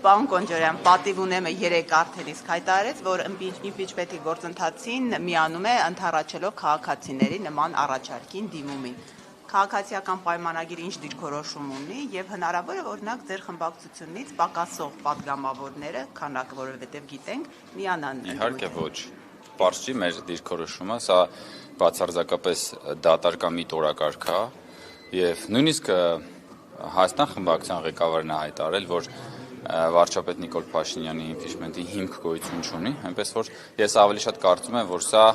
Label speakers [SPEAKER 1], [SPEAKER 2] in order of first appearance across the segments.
[SPEAKER 1] Պարոն Կոնջարյան, պատիվ ունեմը 3 արդեն իսկ հայտարարեց, որ իմպիչմենթի գործընթացին միանում է ընդառաջելով քաղաքացիների նման առաջարկին դիմումին։ Քաղաքացիական պայմանագիրը ինչ դիրքորոշում ունի եւ հնարավոր է օրինակ ձեր խմբակցությունից պակասող падգամավորները, քանակ որովհետեւ գիտենք, միանան։
[SPEAKER 2] Իհարկե ոչ։ Պարզ չի մեր դիրքորոշումը, սա բացարձակապես դատարկամիտ օրակարգ է եւ նույնիսկ Հայաստան խմբակցության ղեկավարն է հայտարարել, որ վարչապետ Նիկոլ Փաշինյանի իմպիչմենտի հիմք գոյություն չունի, այնպես որ ես ավելի շատ կարծում եմ, որ սա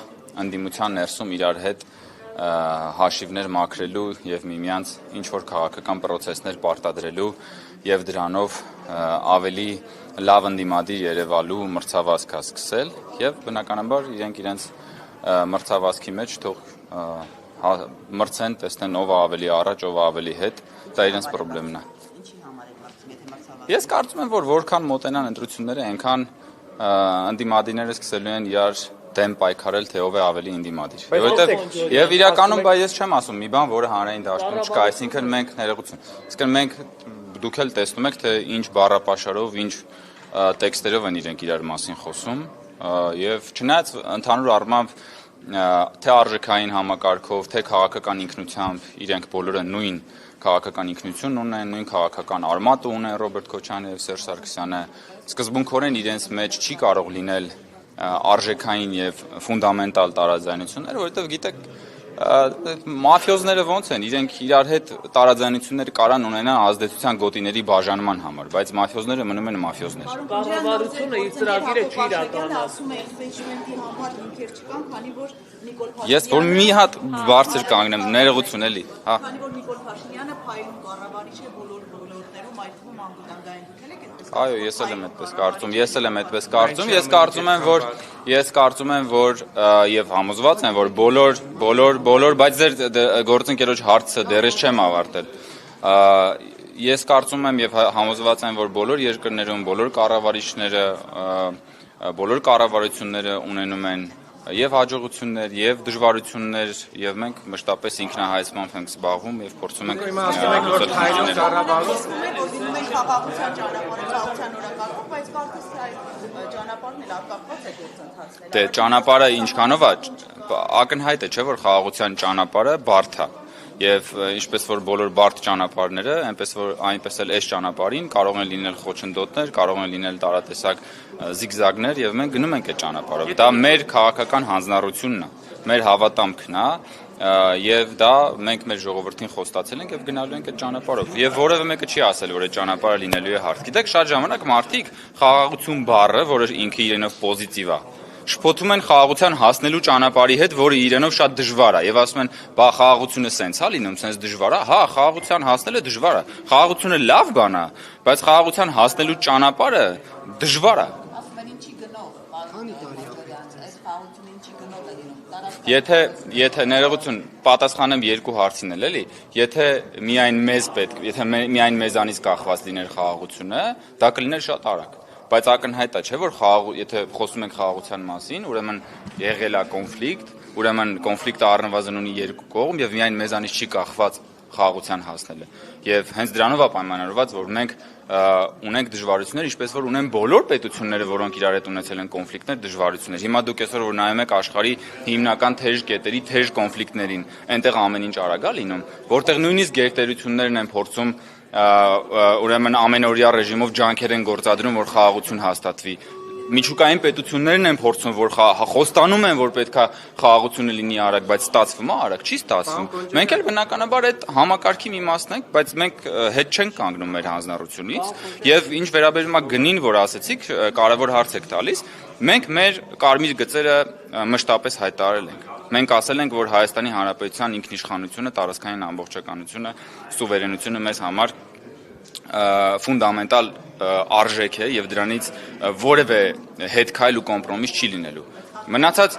[SPEAKER 2] ընդդիմության ներսում իրար հետ հաշիվներ մաքրելու եւ միմյանց ինչ որ քաղաքական process-ներ պարտադրելու եւ դրանով ավելի լավ ընդդիմադիր երևալու մրցավազք է սկսել եւ բնականաբար իրենք իրենց մրցավազքի մեջ թող մրցեն, տեսնեն ով ավելի առաջ, ով ավելի հետ, դա իրենց խնդիրն է։
[SPEAKER 1] Ինչի համար եք կարծում, եթե մրցավազք։
[SPEAKER 2] Ես կարծում եմ, որ որքան մոտենան ընտրությունները, այնքան ընդդիմադիրները սկսելու են իրար դեմ պայքարել, թե ով է ավելի ընդդիմադիր։ Որովհետև եւ իրականում, բայց ես չեմ ասում մի բան, որը հանրային դաշտում չկա, այսինքն մենք ներողություն։ Իսկն մենք դուք էլ տեսնում եք, թե ինչ բառապաշարով, ինչ տեքստերով են իրենք իրար մասին խոսում, եւ չնայած ընդհանուր առմամբ թե արժեքային համակարգով, թե քաղաքական ինքնությամբ իրենք բոլորը նույն քաղաքական ինքնություն ունեն, նույն քաղաքական արմատ ունեն Ռոբերտ Քոչարյանը եւ Սերժ Սարգսյանը, սկզբունքորեն իրենց մեջ չի կարող լինել արժեքային եւ ֆունդամենտալ տարաձայնություններ, որովհետեւ գիտեք մաֆիոզները ոնց են, իրենք իրար հետ տարաձայնություններ կարան ունենան ազդեցության գոտիների բաժանման համար, բայց մաֆիոզները մնում են մաֆիոզներ։
[SPEAKER 3] Կառավարությունը իր ծրագիրը չի իրականացնում։
[SPEAKER 1] Ասում է իմպիչմենտի համար հիմքեր չկան, քանի որ Նիկոլ Փաշինյանը
[SPEAKER 2] Ես որ մի հատ բարձր կանգնեմ, ներողություն էլի, հա։
[SPEAKER 1] Քանի որ Նիկոլ Փաշինյանը փայլուն կառավարիչ է բոլոր ոլորտներում, այդ թվում անկախային դուք եք այդպես։
[SPEAKER 2] Այո, ես էլ եմ այդպես կարծում, ես կարծում եմ, որ եւ համոզված եմ, որ բոլոր, բայց ձեր գործընկերոջ հարցը դեռ չեմ ավարտել։ Ես կարծում եմ եւ համոզված եմ, որ բոլոր երկրներում բոլոր կառավարությունները ունենում են եւ հաջողություններ, եւ դժվարություններ, եւ մենք մշտապես ինքնահայացմամբ ենք զբաղվում եւ փորձում ենք Դե ճանապարհը ինչքանով է ակնհայտ է, չէ՞ որ խաղաղության ճանապարհը բարդ է եւ ինչպես որ բոլոր բարդ ճանապարհները, այնպես էլ այս ճանապարհին կարող են լինել խոչընդոտներ, կարող են լինել տարատեսակ զիգզագներ եւ մենք գնում ենք այդ ճանապարհով։ Դա մեր քաղաքական հանձնառությունն է, մեր հավատամքն է եւ դա մենք մեր ժողովրդին խոստացել ենք եւ գնալու ենք այդ ճանապարհով։ Եվ որևէ մեկը չի ասել, որ այդ ճանապարհը լինելու է հարթ։ Գիտեք, շատ ժամանակ մարդիկ խաղաղություն բառը, որը ինքը իրենով պոզիտիվ է, շփոթում են խաղաղության հասնելու ճանապարհի հետ, որը իրենով շատ դժվար է եւ ասում են, բա խաղաղությունը սենց է լինում, սենց դժվար է։ Հա, խաղաղության հասնելը դժվար է։ Խաղաղությունը լավ բան է, բայց խաղաղության հասնելու ճանապարհը դժվար է։
[SPEAKER 1] Ասում են ինչի գնով, այս խաղաղությունը ինչի գնով է լինում։
[SPEAKER 2] Եթե ներողություն պատասխանեմ երկու հարցին էլ էլի, եթե միայն մեզանից կախված լիներ խաղաղությունը, դա կլիներ շատ արագ։ Բայց ակնհայտ է, չէ՞ որ եթե խոսում ենք խաղաղության մասին, ուրեմն եղել է կոնֆլիկտ, ուրեմն կոնֆլիկտը առնվազն ունի երկու կողմ եւ միայն մեզանից չի կախված խաղաղության հասնելը։ Եվ հենց դրանով է պայմանավորված, որ մենք ունենք դժվարություններ, ինչպես որ ունեն բոլոր պետությունները, որոնք իրար հետ ունեցել են կոնֆլիկտներ, դժվարություններ։ Հիմա դուք այսօր որ նայում եք աշխարհի հիմնական թեժ կետերի, թեժ կոնֆլիկտներին, այնտեղ ամեն ինչ արագ է լինում, որտեղ նույնիսկ գերտերություններն են փորձում ուրեմն ամենօրյա ռեժիմով ջանքեր են գործադրում, որ խաղաղություն հաստատվի։ Միջուկային պետություններն են փորձում, որ խոստանում են, որ պետքա խաղաղությունը լինի արագ, բայց ստացվում է արագ, չի ստացվում։ Մենք էլ բնականաբար այդ համակարգի մի մասն ենք, բայց մենք հետ չենք կանգնում մեր հանձնառությունից, եւ ինչ վերաբերում է գնին, որ ասեցիք, կարևոր հարց եք տալիս, մենք մեր կարմիր գծերը մշտապես հայտարարել ենք։ Մենք ասել ենք, որ Հայաստանի Հանրապետության ինքնիշխանությունը, տարածքային ամբողջականությունը, սուվերենությունը մեզ համար ֆունդամենտալ արժեք է եւ դրանից որևէ հետքայլ ու կոմպրոմիս չի լինելու։ Մնացած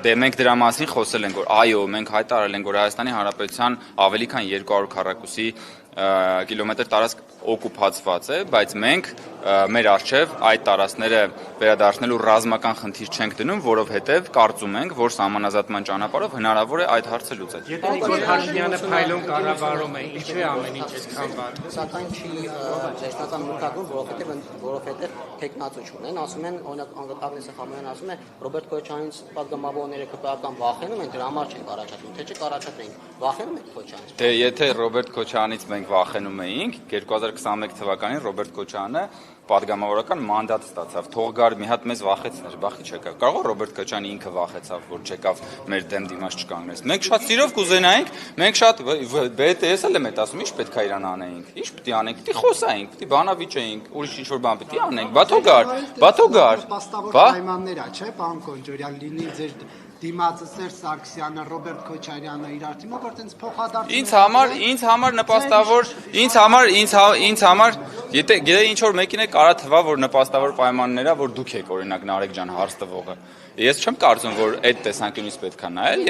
[SPEAKER 2] մենք դրա մասին խոսել ենք, որ այո, մենք հայտարարել ենք, որ Հայաստանի Հանրապետության ավելի քան 200 քառակուսի կիլոմետր տարածք օկուպացված է, բայց մենք մեր առջև այդ տարածքները վերադարձնելու ռազմական խնդիր չենք դնում, որովհետև կարծում ենք, որ սահմանազատման ճանապարհով հնարավոր է այդ հարցը լուծել։
[SPEAKER 3] Եթե Նիկոլ Փաշինյանը փայլուն կառավարում է, ինչու է ամեն ինչ այսքան վատ։
[SPEAKER 4] Սակայն չի վերջնական մտածում, որովհետև տեխնացու չունեն, ասում են, օրինակ Ագնեսը Խամանյանն ասում է, Ռոբերտ Քոչարյանից պատգամավորները ԿՊԱ-ական վախենում են, դրա համար չեն առաջադրում, թե չկառաջադրեին, վախենում եք Քոչարյանից։
[SPEAKER 2] Դե եթե Ռոբերտ Քոչարյանից մենք վախենում էինք, 2021 թվականին Ռոբերտ Քոչարյանը պատգամավորական մանդատ ստացավ, թող գար մի հատ մեզ վախեցներ, բախի չեկավ։ Կարող է Ռոբերտ Քոչարյանը ինքը վախեցավ, որ չեկավ մեր դեմ դիմաց չկանգնես։ Մենք շատ սիրով կուզենայինք, մենք շատ BTS-ը էլ եմ ասում, ինչ պետք է իրան անեինք, ինչ պետք է անենք, պետք է խոսայինք, պետք է բանավիճեինք, ուրիշ ինչ-որ բան պետք է անենք, բաթո գար։
[SPEAKER 5] Պայմաններ է, չէ, պարոն Կոնջորյան, լինի ձեր դիմացը Սերժ Սարգսյանը, Ռոբերտ Քոչարյանը իրար դիմով, որ տենց փոխադարձ։
[SPEAKER 2] Ինձ համար նպաստավոր, ինձ համար, եթե ինչ որ մեկին է կարա թվա, որ նպաստավոր պայմաններ է, որ դուք եք օրինակ Նարեկ ջան հարց տվողը։ Ես չեմ կարծում, որ այդ տեսանկյունից պետք է նայել,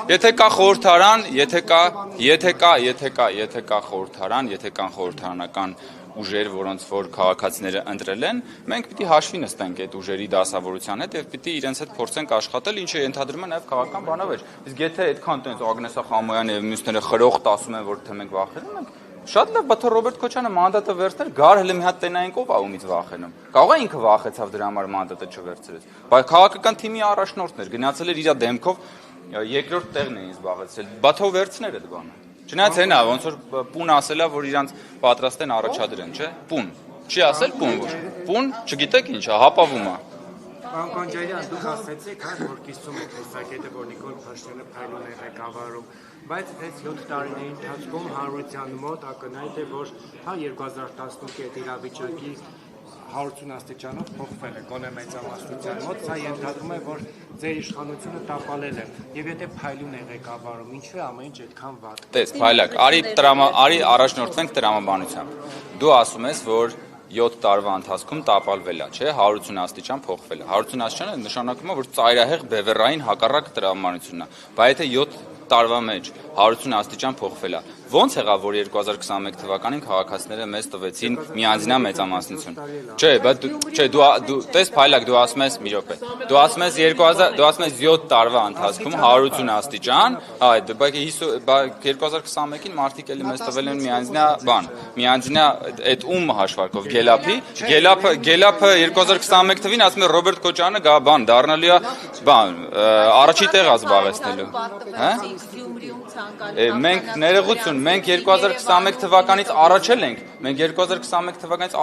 [SPEAKER 2] եթե կա խորհրդարան, եթե կա խորհրդարան, եթե կան խորհրդարանական ուժեր, որոնց որ քաղաքացիները ընտրել են, մենք պիտի հաշվի նստենք այդ ուժերի դասավորության հետ եւ պիտի իրենց հետ փորձենք աշխատել, ինչը ենթադրում է նաեւ քաղաքական բանավեճ։ Իսկ եթե այդքան տենց Ագնեսա Խամանյանը եւ մյուսները խրոխտ ասում են, որ թե մենք վախենում ենք, շատ լավ, բա թե Ռոբերտ Քոչարյանը մանդատը վերցներ, գար հələ մի հատ տենայինք ով ումից վախենում։ Կարող է ինքը վախեցավ դրա համար մանդատը չվերցրեց։ Բայց քաղաքական թիմի առաջնորդն էր, գնացել էր իր դեմքով երկրորդ տեղն էին զբաղեցրել։ Բա թող վերցներ այդ բանը։ Չնայած հենա, ոնց որ պուն ասելա, որ իրանց պատրաստ են առաջադրեն, չէ՞։ Պուն։ Չի ասել պուն որ։ Պուն, չգիտեք ինչ է, հապավում է։
[SPEAKER 3] Պարոն Կոնջարյան, դուք ասացիք, որ կիսում եք տեսակետը, որ Նիկոլ Փաշինյանը փայլուն է ղեկավարում, բայց այս 7 տարիների ընթացքում հանրության մոտ ակնհայտ է, որ 2018 իրավիճակի 180 աստիճանով փոխվել է գոնե մեծամասնության մոտ, սա ենթադրում է, որ ձեր իշխանությունը տապալել է, եւ եթե փայլուն է ղեկավարում, ինչու է ամեն ինչ այդքան վատ։
[SPEAKER 2] Տես, փայլակ, արի առաջնորդվենք տրամաբանությամբ։ Դու ասում ես, որ 7 տարվա ընթացքում տապալվել է, չէ, 180 աստիճան փոխվել է։ 180 աստիճանը նշանակում է, որ ծայրահեղ բևեռային հակառակ տրամաբանությունն է։ Բայց եթե 7 տարվա մեջ 180 աստիճան փոխվել է։ Ոնց եղավ, որ 2021 թվականին քաղաքացիները մեզ տվեցին միանձնյա մեծամասնություն։ Չէ, բայց դու տես փայլակ, դու ասում ես մի րոպե։ Դու ասում ես 7 տարվա ընթացքում 180 աստիճան, այդ բայց 2021-ին մարդիկ էլի մեզ տվել են միանձնյա բան։ Միանձնյա այդ ում հաշվարկով Գելափի, Գելափը 2021 թվին ասում է Ռոբերտ Քոչարյանը գա բան դառնալու է բան, առաջի տեղ ազբաղեցնելու։ Հա? Մենք ներողություն, մենք 2021 թվականից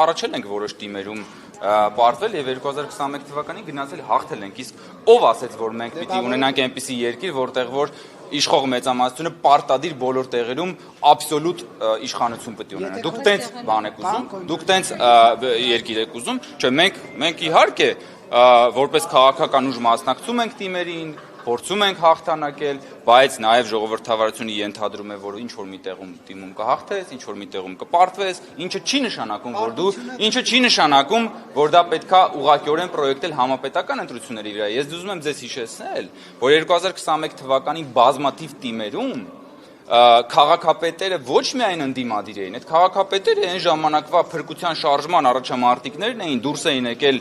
[SPEAKER 2] առաջել ենք որոշ թիմերում պարտվել եւ 2021 թվականին գնացել հաղթել ենք, իսկ ով ասեց, որ մենք պիտի ունենանք այնպիսի երկիր, որտեղ որ իշխող մեծամասնությունը պարտադիր բոլոր տեղերում աբսոլյուտ իշխանություն պետք է ունենա։ Դուք տենց բան եք ուզում, դուք տենց երկիր եք ուզում, չէ, մենք իհարկե որպես քաղաքական ուժ մասնակցում ենք թիմերին, փորձում ենք հաղթանակել, բայց նաև ժողովրդավարությունը ենթադրում է, որ ինչ որ մի տեղում դիմում կհաղթես, ինչ որ մի տեղում կպարտվես, ինչը չի նշանակում, որ դա պետքա ուղղակիորեն պրոյեկտել համապետական ընտրությունների վրա։ Ես ուզում եմ ձեզ հիշեցնել, որ 2021 թվականի բազմաթիվ թիմերում քաղաքապետերը ոչ միայն ընդդիմադիր էին, այդ քաղաքապետերը այն ժամանակվա փրկության շարժման առաջամարտիկներն էին, դուրս էին եկել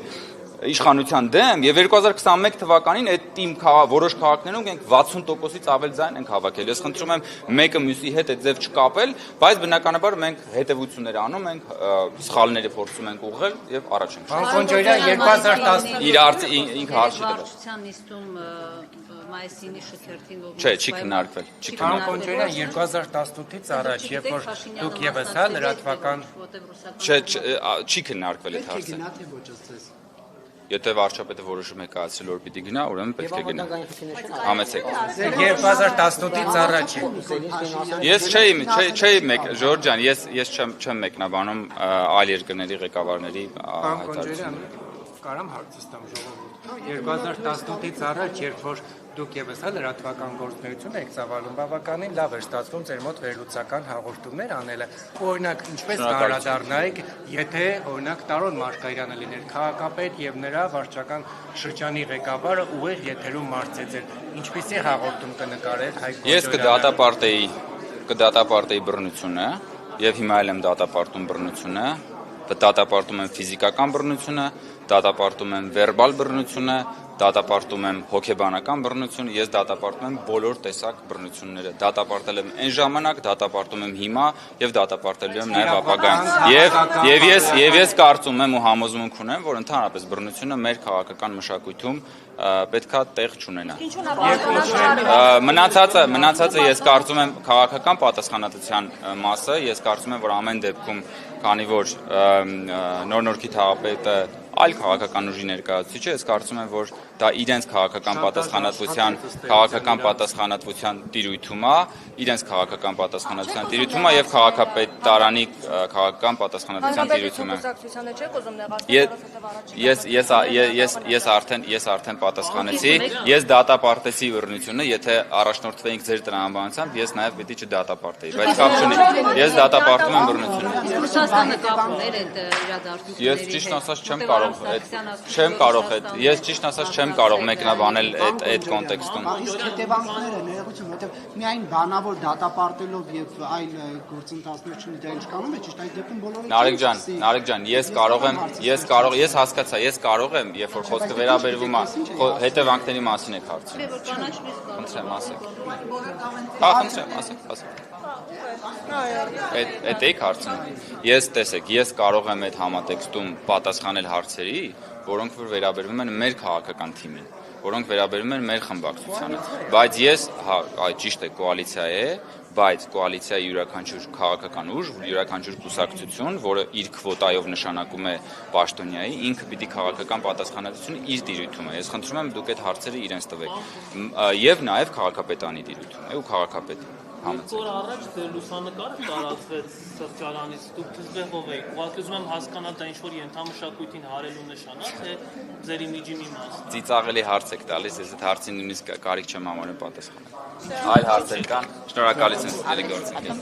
[SPEAKER 2] իշխանության դեմ եւ 2021 թվականին այդ թիմ որոշ քաղաքներում ենք 60%-ից ավել ձայն ենք հավաքել։ Ես խնդրում եմ մեկը մյուսի հետ այդ ձև չկապել, բայց բնականաբար մենք հետևություններ անում ենք, սխալները փորձում ենք ուղղել եւ առաջ ենք։
[SPEAKER 3] Պարոն Կոնջարյան, 2010
[SPEAKER 2] իր ինքը հարց չի տվել։
[SPEAKER 6] Վարչության նիստում մայիսի շքերթին
[SPEAKER 2] Չէ, չի քննարկվել, չի քննարկվել։
[SPEAKER 3] Պարոն Կոնջարյան, 2018-ից առաջ, երբ որ դուք եւս հա լրատվական
[SPEAKER 2] Չէ, չի քննարկվել այդ հարցը։
[SPEAKER 5] Գնա թե ոչ ասես։
[SPEAKER 2] Եթե վարչապետը որոշում է կայացրել, որ պիտի գնա, ուրեմն պետք է գնա։ Համեցեք։
[SPEAKER 3] 2018-ից առաջ։
[SPEAKER 2] Ես չէի Ժորժ ջան, ես չեմ մեկնաբանում այլ երկրների ղեկավարների հայտարարությունները։
[SPEAKER 3] Կարամ հարցը տամ ժողովուրդ։ 2018-ից առաջ, երբ որ դուք եւս հա լրատվական գործունեություն եք ծավալում, բավականին լավ էր ստացվում ձեր մոտ վերլուծական հաղորդումներ անելը։ Օրինակ, ինչպես կհարադառնայիք, եթե օրինակ Տարոն Մարգարյանը լիներ քաղաքապետ եւ նրա վարչական շրջանի ղեկավարը ուղիղ եթերում մարցեց, ինչպիսի հաղորդում կնկարեր Հայկ Կոնջարյանը։
[SPEAKER 2] Ես կդատապարտեի բռնությունը եւ հիմա էլ եմ դատապարտում բռնությունը դատապարտում եմ ֆիզիկական բռնությունը, դատապարտում եմ վերբալ բռնությունը, դատապարտում եմ հոգեբանական բռնություն, ես դատապարտում եմ բոլոր տեսակ բռնությունները։ Դատապարտել եմ այն ժամանակ, դատապարտում եմ հիմա եւ դատապարտելու եմ նաեւ ապագայում։ Եվ ես կարծում եմ ու համոզմունք ունեմ, որ ընդհանրապես բռնությունը մեր քաղաքական մշակույթում պետքա տեղ չունենա։ Մնացածը ես կարծում եմ քաղաքական պատասխանատվության մասը, ես կարծում եմ, որ ամեն դեպքում, քանի որ նոր-նորքի թաղապետը այլ քաղաքական ուժի ներկայացուցիչ է, ես կարծում եմ, որ դա իրենց քաղաքական պատասխանատվության տիրույթում է, իրենց քաղաքական պատասխանատվության տիրույթում է եւ քաղաքապետարանի քաղաքական պատասխանատվության տիրույթում է։ Ես արդեն պատասխանեցի, ես դատապարտեցի բռնությունը, եթե առաջնորդվեինք ձեր տրամաբանությամբ, ես նաեւ պիտի չդատապարտեի, բայց կապ չունի։ Ես դատապարտում եմ բռնությունը։
[SPEAKER 6] Ռուսաստանը կապ ուներ այդ իրադարձությունների հետ։
[SPEAKER 2] Ես ճիշտ ասած չեմ կարող մեկնաբանել այդ կոնտեքստում։
[SPEAKER 5] Իսկ հետևանքները ներողություն, որտեղ միայն բանավոր դատապարտելով եւ այլ գործընթացներ չունի դա ինչ կանոն է, ճիշտ այդ դեպքում բոլորը։
[SPEAKER 2] Նարեկ ջան, ես հասկացա, ես կարող եմ, երբ որ խոսքը վերաբերվում է հետևանքների մասին եք հարցնում։ Խնդրեմ, ասեք։ Խնդրեմ, ասեք։ Այդ եք հարցնում։ Ես կարող եմ այդ համատեքստում պատասխանել հարցերի, որոնք որ վերաբերվում են մեր քաղաքական թիմին, որոնք վերաբերվում են մեր խմբակցությանը, բայց ես, ճիշտ է, կոալիցիա է, բայց կոալիցիայի յուրաքանչյուր քաղաքական ուժ, յուրաքանչյուր կուսակցություն, որը իր քվոտայով նշանակում է պաշտոնյայի, ինքը պիտի քաղաքական պատասխանատվությունը իր տիրույթում է։ Ես խնդրում եմ դուք այդ հարցերը իրենց տվեք։ Եվ նաև քաղաքապետանի տիրույթում է ու քաղաքապետի։
[SPEAKER 7] Որ առաջ լուսանկարը տարածվեց սրճարանից, դուք դժվերով եք, ուղղակի ուզում եմ հասկանալ դա ինչ-որ ենթամշակույթին հարելու նշան է, թե ձեր իմիջի մի մասն է։
[SPEAKER 2] Ծիծաղելի հարց եք տալիս, ես այդ հարցին նույնիսկ կարիք չեմ համարում պատասխանել։ Այլ հարցեր կան։ Շնորհակալություն, ելի գործընկեր։